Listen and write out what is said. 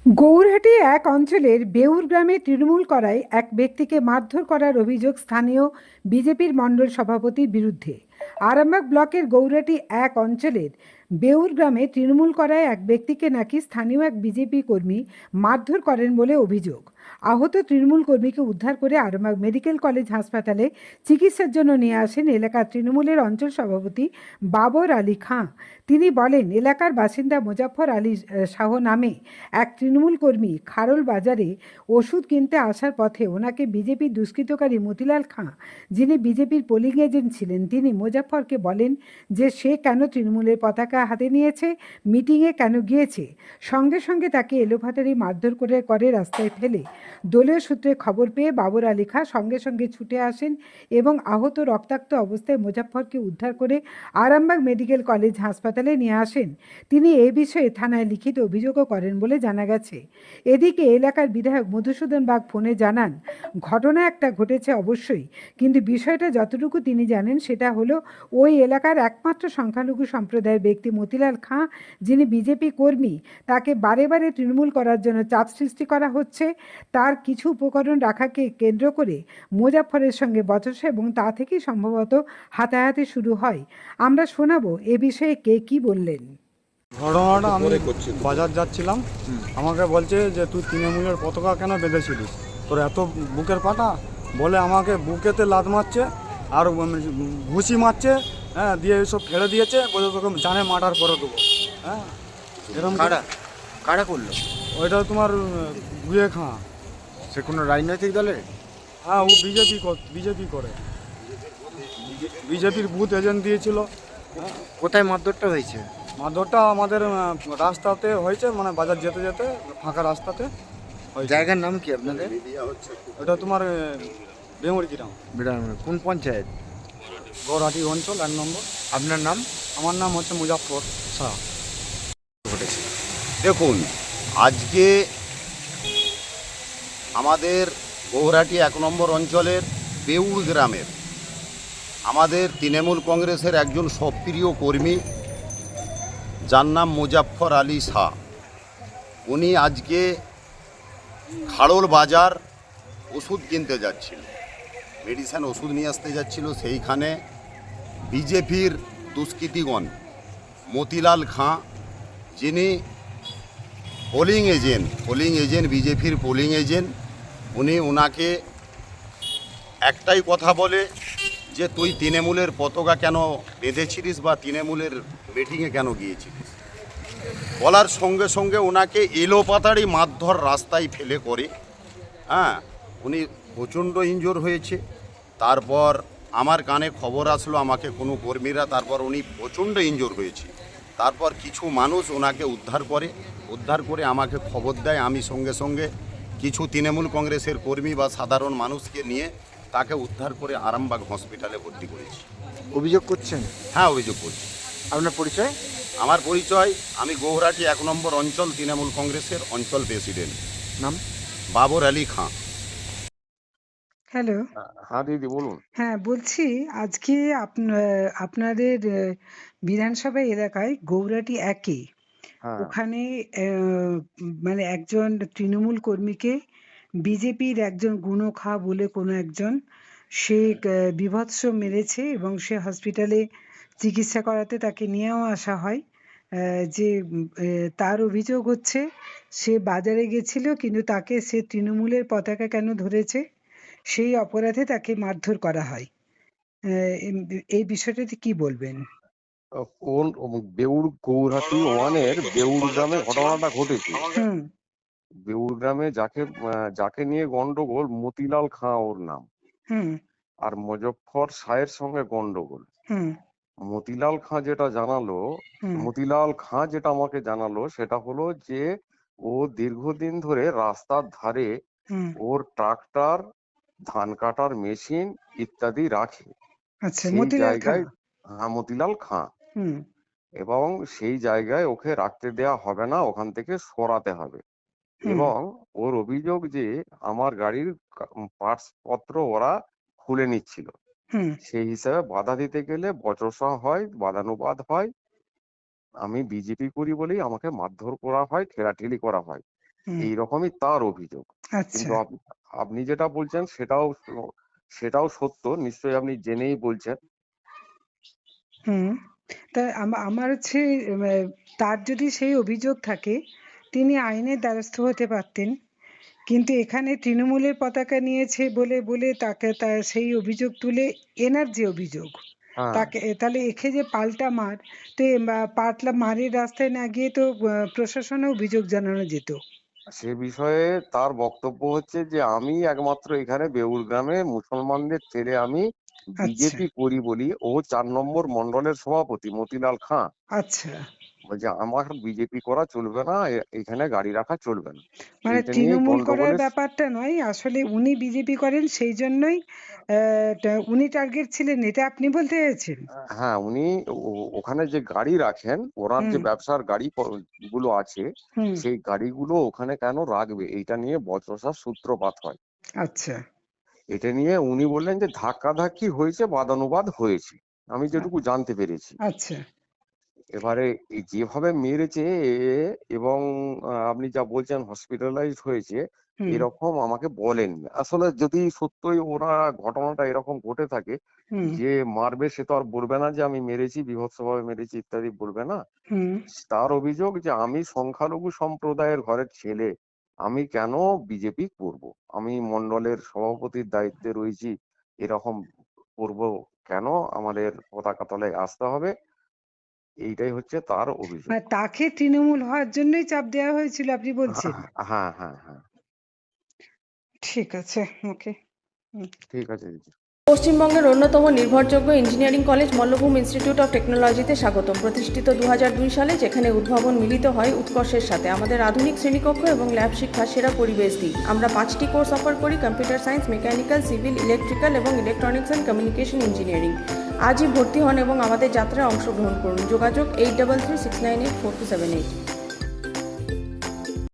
গৌরহাটি এক অঞ্চলের বেউর গ্রামে তৃণমূল করায় এক ব্যক্তিকে মারধর করার অভিযোগ স্থানীয় বিজেপির মণ্ডল সভাপতির বিরুদ্ধে। আরামবাগ ব্লকের গৌরহাটি এক অঞ্চলের বেউর গ্রামে তৃণমূল করায় এক ব্যক্তিকে নাকি স্থানীয় এক বিজেপি কর্মী মারধর করেন বলে অভিযোগ। আহত তৃণমূল কর্মীকে উদ্ধার করে আরামবাগ মেডিকেল কলেজ হাসপাতালে চিকিৎসার জন্য নিয়ে আসেন এলাকার তৃণমূলের অঞ্চল সভাপতি বাবর আলী খাঁ। তিনি বলেন, এলাকার বাসিন্দা মোজাফফর আলী শাহ নামে এক তৃণমূল কর্মী খারোল বাজারে ওষুধ কিনতে আসার পথে ওনাকে বিজেপি দুষ্কৃতকারী মতিলাল খাঁ, যিনি বিজেপির পোলিং এজেন্ট ছিলেন, তিনি মোজাফফরকে বলেন যে সে কেন তৃণমূলের পতাকা হাতে নিয়েছে, মিটিংয়ে কেন গিয়েছে। সঙ্গে সঙ্গে তাকে এলোপাতাড়ি মারধর করে রাস্তায় ফেলে দলীয় সূত্রে খবর পেয়ে বাবর আলী খাঁ সঙ্গে সঙ্গে ছুটে আসেন এবং আহত রক্তাক্ত অবস্থায় মোজাফফরকে উদ্ধার করে আরামবাগ মেডিকেল কলেজ হাসপাতালে নিয়ে আসেন। তিনি এ বিষয়ে থানায় লিখিত অভিযোগও করেন বলে জানা গেছে। এদিকে এলাকার বিধায়ক মধুসূদন বাগ ফোনে জানান, ঘটনা একটা ঘটেছে অবশ্যই, কিন্তু বিষয়টা যতটুকু তিনি জানেন সেটা হলো ওই এলাকার একমাত্র সংখ্যালঘু সম্প্রদায়ের ব্যক্তি মতিলাল খাঁ, যিনি বিজেপি কর্মী, তাকে বারে বারে তৃণমূল করার জন্য চাপ সৃষ্টি করা হচ্ছে। তার কিছু উপকরণ রাখাকে কেন্দ্র করে মোজাফফরের সঙ্গে বচসা এবং তা থেকেই সম্ভবত হাতাহাতি শুরু হয়। আমরা শোনাবো এ বিষয়ে কে কি বললেন। ঘটনাটা আমি বাজার যাচ্ছিলাম, আমাকে বলছে যে তুই তৃণমূলের পতাকা কেন বেঁধেছিলিস, তোর এত বুকের পাটা, বলে আমাকে বুকেতে লাত মারছে আর ঘুষি মারছে, হ্যাঁ, দিয়ে সব ফেলে দিয়েছে, বলে তোকে জানে মার্ডার করে দেবো। হ্যাঁ, এরকম কারা করলো? ওইটা তোমার গুয়ে খাঁ। সে কোনো রাজনৈতিক দলের? হ্যাঁ, ও বিজেপি করে, বিজেপির বুথ এজেন্ট দিয়েছিল। কোথায় মারধরটা হয়েছে? মারধরটা আমাদের রাস্তাতে হয়েছে, মানে বাজার যেতে যেতে ফাঁকা রাস্তাতে হয়েছে। জায়গার নাম কি আপনাদের? এটা তোমার বেমুর গ্রাম, কোন পঞ্চায়েত? গৌরহাটি অঞ্চল 1 নম্বর। আপনার নাম? আমার নাম হচ্ছে মুজাফফর শাহ। ঘটেছে, দেখুন, আজকে আমাদের গৌরহাটি 1 নম্বর অঞ্চলের বেউর গ্রামের আমাদের তৃণমূল কংগ্রেসের একজন সক্রিয় কর্মী, যার নাম মুজাফফর আলী শাহ, উনি আজকে খাড়োল বাজার ওষুধ কিনতে যাচ্ছিল, মেডিসিন ওষুধ নিয়ে আসতে যাচ্ছিল। সেইখানে বিজেপির দুষ্কৃতীগণ মতিলাল খাঁ, যিনি পোলিং এজেন্ট বিজেপির পোলিং এজেন্ট, উনি ওনাকে একটাই কথা বলে যে তুই তৃণমূলের পতাকা কেন বেঁধেছিলিস বা তৃণমূলের মিটিংয়ে কেন গিয়েছিলিস। বলার সঙ্গে সঙ্গে ওনাকে এলোপাতাড়ি মারধর রাস্তায় ফেলে করে, হ্যাঁ, উনি প্রচণ্ড ইনজোর হয়েছে। তারপর আমার কানে খবর আসলো, আমাকে কোনো কর্মীরা, তারপর উনি প্রচণ্ড ইনজোর হয়েছে। তারপর কিছু মানুষ ওনাকে উদ্ধার করে আমাকে খবর দেয়। আমি সঙ্গে সঙ্গে কিছু তৃণমূল কংগ্রেসের কর্মী বা সাধারণ মানুষকে নিয়ে তাকে উদ্ধার করে আরামবাগ হসপিটালে ভর্তি করেছি। অভিযোগ করছেন? হ্যাঁ, অভিযোগ করছি। আপনার পরিচয়? আমার পরিচয়, আমি গৌরহাটি 1 নম্বর অঞ্চল তৃণমূল কংগ্রেসের অঞ্চল প্রেসিডেন্ট। নাম? বাবর আলী খাঁ। হ্যালো। হ্যাঁ দিদি, বলুন। হ্যাঁ, বলছি আজকে আপনাদের বিধানসভা এলাকায় গৌরহাটি একে হ্যাঁ, ওখানে মানে একজন তৃণমূল কর্মীকে বিজেপির একজন গুনো খা বলে কোনো একজন সে বীভৎস মেরেছে এবং সে হসপিটালে চিকিৎসা করাতে তাকে নিয়েও আসা হয়। যে তার অভিযোগ হচ্ছে সে বাজারে গেছিল, কিন্তু তাকে সে তৃণমূলের পতাকা কেন ধরেছে সেই অপরাধে তাকে মারধর করা হয়। এই বিষয়টাতে কি বলবেন? কোন বেউর গৌরহাটি ওয়ানের বেউর গ্রামে ঘটনাটা ঘটেছে। হুম। বেউর গ্রামে যাকে নিয়ে গন্ডগোল, মতিলাল খাঁ ওর নাম, হুম। আর মুজফ্ফর শাহের সঙ্গে গন্ডগোল। হুম। মতিলাল খাঁ যেটা জানালো, হুম। মতিলাল খাঁ যেটা আমাকে জানালো সেটা হলো যে ও দীর্ঘদিন ধরে রাস্তার ধারে হুম। ওর ট্রাক্টর, ধান কাটার মেশিন ইত্যাদি রাখে। আচ্ছা, সেই মতিলাল খাঁ। জায়গায়, হ্যাঁ, মতিলাল খাঁ, হুম। এবং সেই জায়গায় ওকে রাখতে দেয়া হবে না, ওখান থেকে সরাতে হবে। হুম। এবং ওর অভিযোগ যে আমার গাড়ির পার্টস পত্র ওরা খুলে নিচ্ছিল, হুম। সেই হিসাবে বাধা দিতে গেলে বচসা হয়, বাদানুবাদ হয়। আমি বিজেপি করি বলেই আমাকে মারধর করা হয়, ঠেলাঠেলি করা হয়। এইরকমই তার অভিযোগ। আচ্ছা। কিন্তু আপনি যেটা বলছেন সেটাও সত্য, নিশ্চয়ই আপনি জেনেই বলছেন। হুম। তা আমার হচ্ছে তার যদি সেই অভিযোগ থাকে তিনি আইনের দ্বারস্থ হতে পারতেন। কিন্তু এখানে তৃণমূলের পতাকা নিয়েছে বলে বলে তাকে সেই অভিযোগ তুলে এনার যে অভিযোগ হ্যাঁ, তাকে তাহলে একে যে পাল্টা মার তো পাল্টা মারের রাস্তায় না গিয়ে তো প্রশাসনে অভিযোগ জানানো যেত। সে বিষয়ে তার বক্তব্য হচ্ছে যে আমি একমাত্র এখানে বেউর গ্রামে মুসলমানদের ছেড়ে আমি আচ্ছা, বিজেপি করি বলি। ও 4 নম্বর মন্ডলের সভাপতি মতিলাল খাঁ আচ্ছা। বলছে আমার বিজেপি করা চলবে না, এখানে গাড়ি রাখা চলবে না। মানে এইটা নিয়ে তৃণমূল করার গন্ডগোলের ব্যাপারটা নয়, আসলে উনি বিজেপি করেন সেই জন্যই উনি টার্গেট ছিলেন, এটা আপনি বলতে চাইছেন? হ্যাঁ, উনি ওখানে যে গাড়ি রাখেন, ওনার যে হুম, ব্যবসার গাড়ি গুলো আছে, হুম। সেই গাড়িগুলো ওখানে কেন রাখবে, এইটা নিয়ে বচসার সূত্রপাত হয়। আচ্ছা, এটা নিয়ে উনি বললেন যে ধাক্কাধাক্কি হয়েছে, বাদানুবাদ হয়েছে, আমি যেটুকু জানতে পেরেছি। আচ্ছা। এবারে এই যেভাবে মেরেছে এবং আপনি যা বলছেন হসপিটালাইজড হয়েছে, হুম, এরকম আমাকে বলেননি। আসলে যদি সত্যই ওরা ঘটনাটা এরকম ঘটে থাকে, হুম, যে মারবে সে তো আর বলবে না যে আমি মেরেছি, বীভৎসভাবে মেরেছি ইত্যাদি বলবে না। হুম। তার অভিযোগ যে আমি সংখ্যালঘু সম্প্রদায়ের ঘরের ছেলে, আমি কেন বিজেপি করব, আমি মন্ডলের সভাপতির দায়িত্বে রয়েছি, এরকম করব কেন, আমাদের পতাকা তলায় আসতে হবে, এইটাই হচ্ছে তার অভিযোগ। মানে তাকে তৃণমূল হওয়ার জন্যই চাপ দেওয়া হয়েছিল আপনি বলছেন? হ্যাঁ, হ্যাঁ, হ্যাঁ। ঠিক আছে, ওকে। ঠিক আছে দিদি। পশ্চিমবঙ্গের অন্যতম নির্ভরযোগ্য engineering college Mallabhum institute of টেকনোলজিতে স্বাগতম। প্রতিষ্ঠিত 2002 সালে, যেখানে উদ্ভাবন মিলিত হয় উৎকর্ষের সাথে। আমাদের আধুনিক শ্রেণীকক্ষ এবং ল্যাব শিক্ষার সেরা পরিবেশ দিই। আমরা 5টি কোর্স অফার করি: computer science, mechanical, civil, electrical এবং ইলেকট্রনিক্স অ্যান্ড কমিউনিকেশন ইঞ্জিনিয়ারিং। আজই ভর্তি হন এবং আমাদের যাত্রায় অংশগ্রহণ করুন। যোগাযোগ 8336984278।